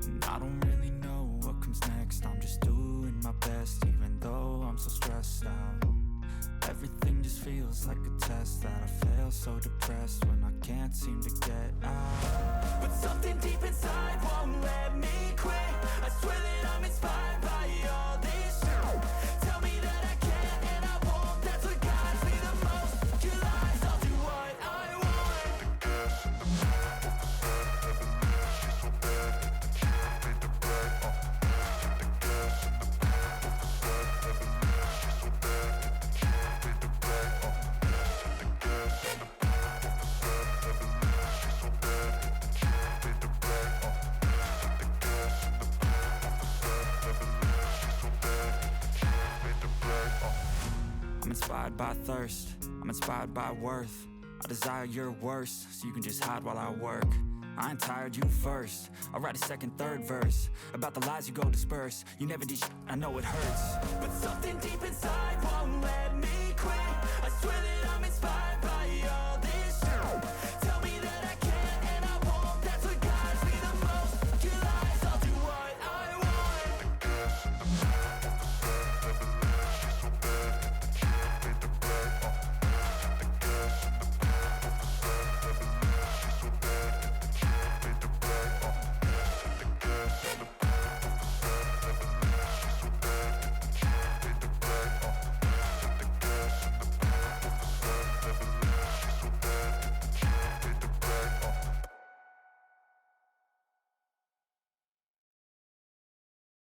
And I don't really know what comes next. I'm just doing my best, even though I'm so stressed out. Everything just feels like a test that I fail, so depressed when I can't seem to get out. But something deep inside won't let me quit. I swear that I'm inspired by all this shit. Tell me that I can and I won't. That's what guides me the most. Your lies, I'll do what I want. The gas in the back, she's so bad, she made the brag. The gas in the back, she's so bad, she made the brag. The gas in the back, she's so bad, she made the brag. The gas in the back, she's so bad, she made the brag. I'm inspired by thirst, I'm inspired by worth. I desire your worst, so you can just hide while I work. I ain't tired, you first. I'll write a second, third verse about the lies you go disperse. You never did shit, I know it hurts. But something deep inside won't let me quit. I swear that I'm inspired